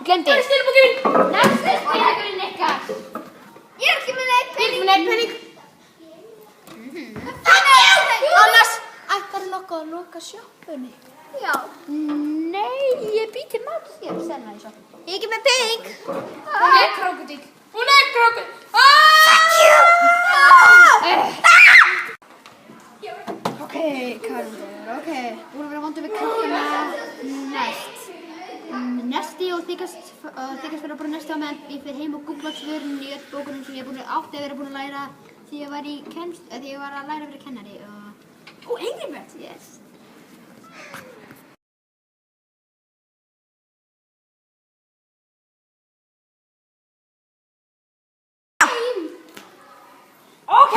glemdi. Það er stílabókin mín. Næstu spilagurinn ykkar. Ég er ekki með neitt Ég er ekki með neitt penning. Annars. Ætlarðu nokkuð að loka sjoppunni? Já. Nei, ég bý til mat hér, senna í sjoppunni. Ég er ekki með pening. Hún er krókudík. Hún er krókudík. Ok, Karolín, ok. Þú erum að vera vondur við krakkana næst. Nesti og þykast vera bara nesti á meðan ég fyrir heim og googla svörin í öll bókunum sem ég átti að vera búin að læra því ég var að læra að vera kennari og... Angry Birds, yes. Ok,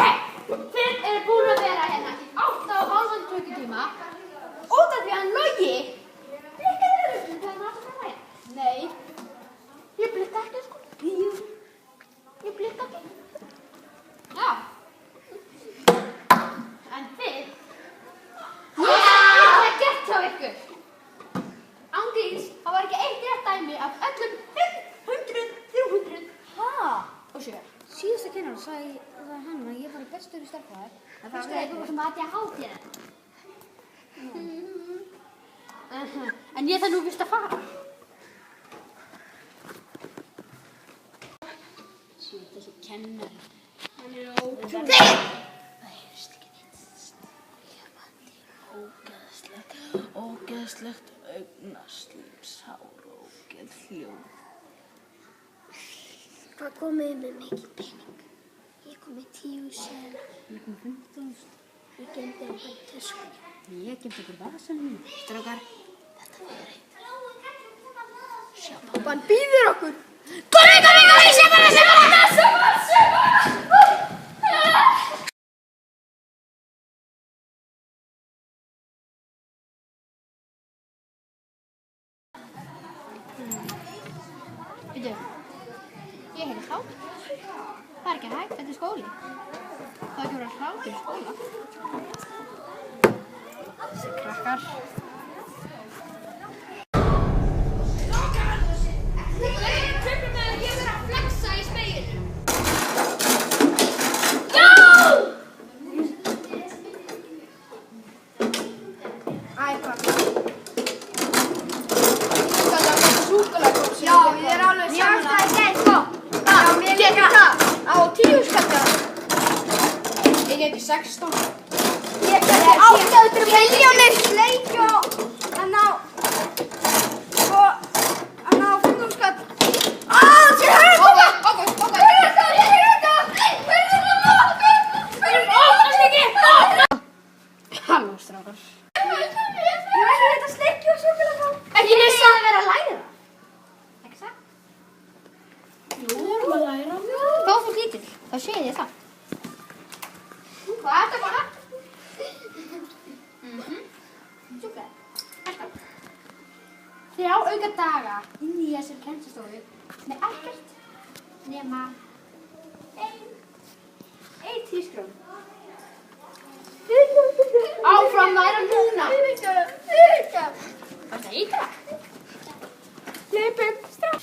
þið eru búin að vera hérna í 8,5 klukkutíma út af því að hann Logi blikkaði rusli þegar hann átti að fara hérna. Nei, ég blikka ekki sko. Jú, ég blikka ekki. Já. En þið, ég hef gert hjá ykkur. Ángríns, það var ekki eitt rétt dæmi af öllum 500, 300 og 7. Síðasta kennar sagði hann að ég var bestur í stærðfræði. En það var eitthvað sem að ég háti þetta. En ég þarf nú vist að fara. Sýt þessi kennari. Hann er ótrúlega. Það heyrst ekki neitt. Ógeðslegt augnaslímshár og ógeð hljóð. Hvað komið með mikið pening? Ég kom með 10 seðla. Ég kom 15.000. Ég gemdi á bara töskunni. Ég gemdi okkur vasanum minn. Strákar, Þetta var reitt. sjá bara. Pappan býður okkur. Komi, sé bara! Veitu, ég heiti hlátur. Það er ekki hægt, þetta er skóli. Það er ekki verið hlátur í skóla. Þessi krakkar. Já, ég er alveg saman að það er sko. Já, mér líka það. Á 10 skallja. Ég heiti 16. Ég geti 800 milljónir sleikjó. Hann á 500 skall. Sér hörðu þetta. Halló, strákar. Ég veit þetta sleikjó og súkkulaði. Ekki missa að vera að læra það. Ekki það? Jú, við erum að læra. Þá þú lítill, þá sé ég það. Hvað er þetta bara? Súkkulaði. Alltaf. 3 auka daga inn í þessari kennslustofu með ekkert nema ein tískrón. Áfram læra núna. Hvað það eitra? Hleypum strax.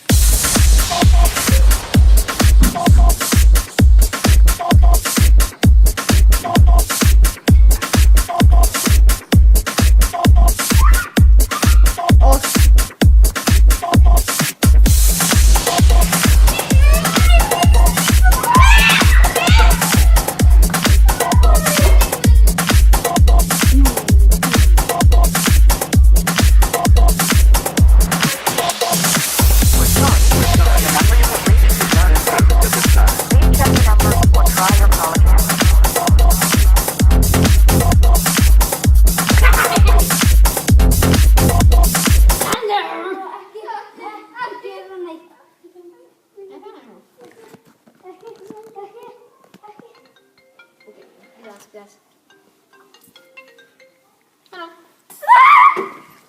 Halló.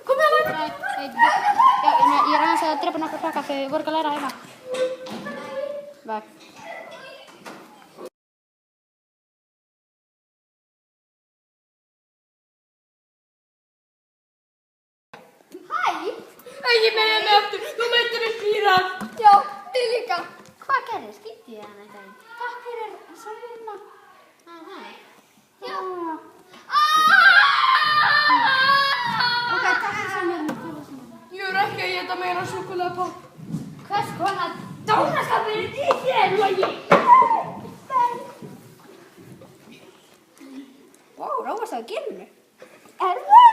Komið að læra. Ég er aðeins að drepa nokkra krakka þegar þið voru ekki að læra heima. Veg. ekki byrja mig aftur. Þú meintir að skýra. Já, þið líka. Hvað gerðist? Skýtti ég hann eitthvað? Takk fyrir samverðina. Já. Ok, takk fyrir samverðina. Ég er ekki að éta meira súkkulaðipopp. Hvers konar dónaskapur er í þér, Logi? Vá, Róa sá að gilinu. Er það?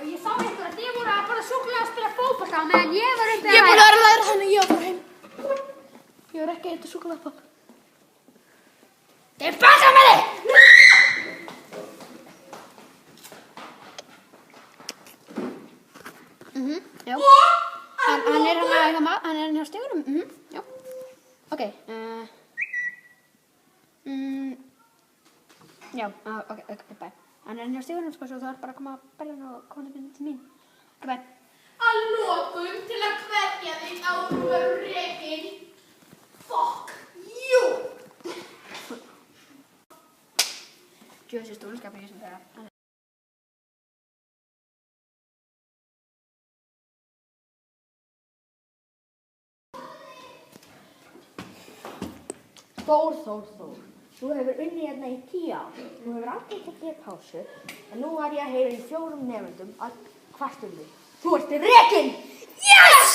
Og ég sá ykkur að þið voru að bara súkkulaði að spila fótbolta á meðan ég var uppi að Ég er búin að læra henni, ég var heim. Ég var ekki að eitthvað súkkulaðipopp. Þið passa með þig! Já. Hann er hann hjá stegunum. Já. Ok. Já, ok, bye. Hann er hjá stegunum, sko, svo það er bara að koma að belja og koma til mín. Ok, bye. Að lokum til að kveðja þig á þú verður rekin. Fuck you! Djöfis dónaskapur ég sem þeirra. Þór. Þú hefur unnið hérna í 10 ár. Þú hefur aldrei tekið pásu. En nú var ég að heyra í 4 nemendum að kvartum þig. Þú ert rekinn! Yes!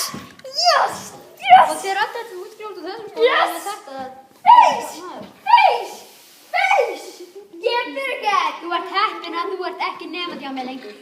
Og þið er alltaf til útskjóld og þessum skóla. Yes! Þetta. Face! Ég fyrir ekki! Þú ert heppin að þú ert ekki nefandi á mig lengur.